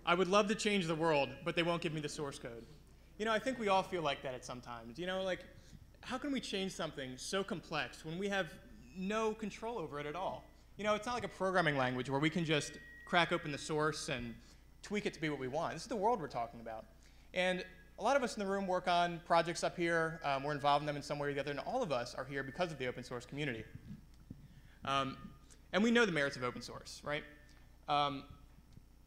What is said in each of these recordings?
I would love to change the world, but they won't give me the source code. You know, I think we all feel like that at some times. You know, like, how can we change something so complex when we have no control over it at all? You know, it's not like a programming language where we can just crack open the source and tweak it to be what we want. This is the world we're talking about. And a lot of us in the room work on projects up here. We're involved in them in some way or the other, and all of us are here because of the open source community. And we know the merits of open source, right?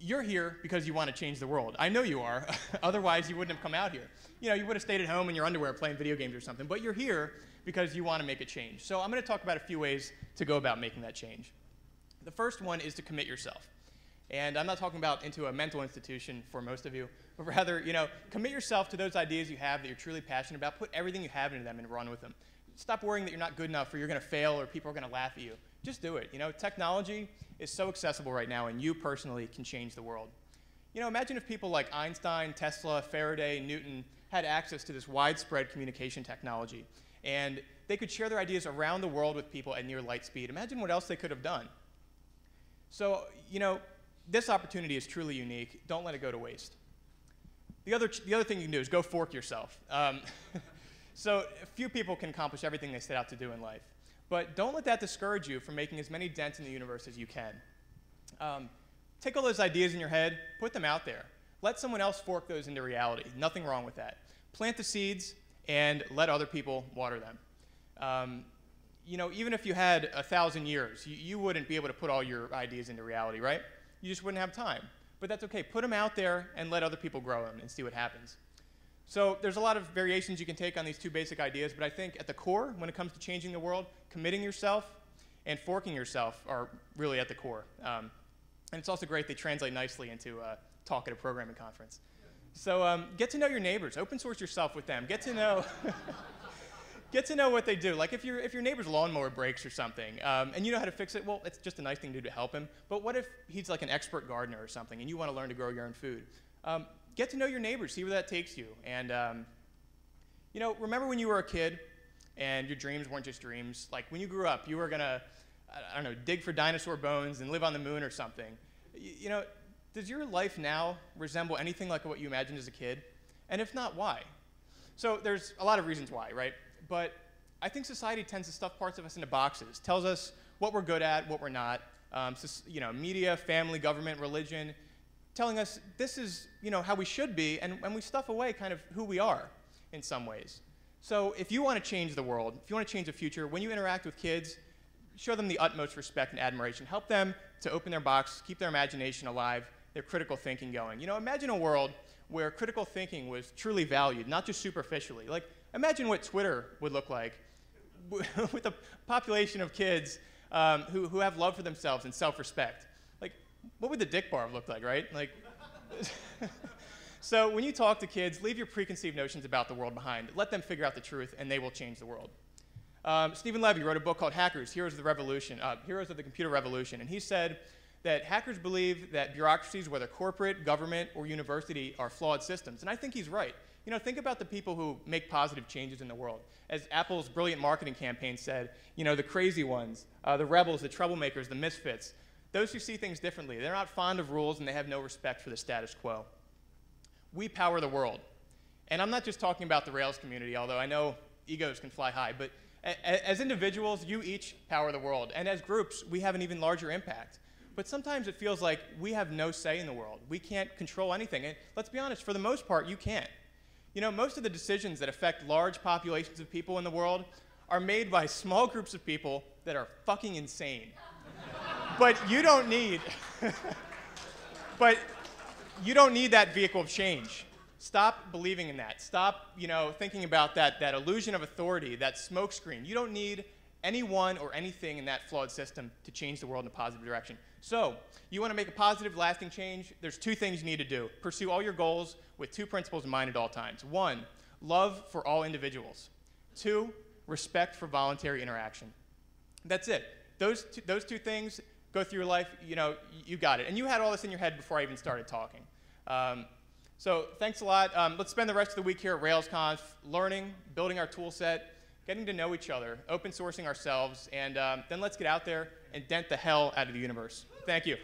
You're here because you want to change the world. I know you are. Otherwise, you wouldn't have come out here. You know, you would have stayed at home in your underwear playing video games or something, but you're here because you want to make a change. So I'm going to talk about a few ways to go about making that change. The first one is to commit yourself. And I'm not talking about into a mental institution for most of you, but rather, you know, commit yourself to those ideas you have that you're truly passionate about. Put everything you have into them and run with them. Stop worrying that you're not good enough or you're going to fail or people are going to laugh at you. Just do it. You know, technology is so accessible right now, and you personally can change the world. You know, imagine if people like Einstein, Tesla, Faraday, Newton had access to this widespread communication technology, and they could share their ideas around the world with people at near light speed. Imagine what else they could have done. So, you know, this opportunity is truly unique. Don't let it go to waste. The other thing you can do is go fork yourself. So few people can accomplish everything they set out to do in life. But don't let that discourage you from making as many dents in the universe as you can. Take all those ideas in your head, put them out there. Let someone else fork those into reality. Nothing wrong with that. Plant the seeds and let other people water them. You know, even if you had 1,000 years, you wouldn't be able to put all your ideas into reality, right? You just wouldn't have time. But that's okay. Put them out there and let other people grow them and see what happens. So there's a lot of variations you can take on these two basic ideas, but I think at the core, when it comes to changing the world, committing yourself and forking yourself are really at the core. And it's also great they translate nicely into talk at a programming conference. So get to know your neighbors. Open source yourself with them. Get to know, get to know what they do. Like if your neighbor's lawnmower breaks or something, and you know how to fix it, well, it's just a nice thing to do to help him. But what if he's like an expert gardener or something, and you want to learn to grow your own food? Get to know your neighbors, see where that takes you. And, you know, remember when you were a kid and your dreams weren't just dreams? Like when you grew up, you were going to, I don't know, dig for dinosaur bones and live on the moon or something. You know, does your life now resemble anything like what you imagined as a kid? And if not, why? So there's a lot of reasons why, right? But I think society tends to stuff parts of us into boxes, tells us what we're good at, what we're not. So, you know, media, family, government, religion, telling us this is, you know, how we should be, and we stuff away kind of who we are in some ways. So if you want to change the world, if you want to change the future, when you interact with kids, show them the utmost respect and admiration. Help them to open their box, keep their imagination alive, their critical thinking going. You know, imagine a world where critical thinking was truly valued, not just superficially. Like, imagine what Twitter would look like with a population of kids who have love for themselves and self-respect. What would the dick bar look like, right? Like, so when you talk to kids, leave your preconceived notions about the world behind. Let them figure out the truth, and they will change the world. Stephen Levy wrote a book called Hackers, Heroes of the Revolution, Heroes of the Computer Revolution, and he said that hackers believe that bureaucracies, whether corporate, government, or university, are flawed systems, and I think he's right. You know, think about the people who make positive changes in the world. As Apple's brilliant marketing campaign said, you know, the crazy ones, the rebels, the troublemakers, the misfits. Those who see things differently, they're not fond of rules and they have no respect for the status quo. We power the world. And I'm not just talking about the Rails community, although I know egos can fly high, but as individuals, you each power the world. And as groups, we have an even larger impact. But sometimes it feels like we have no say in the world. We can't control anything. And let's be honest, for the most part, you can't. You know, most of the decisions that affect large populations of people in the world are made by small groups of people that are fucking insane. But you don't need, that vehicle of change. Stop believing in that. Stop, you know, thinking about that illusion of authority, that smokescreen. You don't need anyone or anything in that flawed system to change the world in a positive direction. So, you want to make a positive, lasting change? There's two things you need to do. Pursue all your goals with two principles in mind at all times. One, love for all individuals. Two, respect for voluntary interaction. That's it. Those two things. Go through your life, you know, you got it. And you had all this in your head before I even started talking. So thanks a lot. Let's spend the rest of the week here at RailsConf learning, building our tool set, getting to know each other, open sourcing ourselves, and then let's get out there and dent the hell out of the universe. Thank you.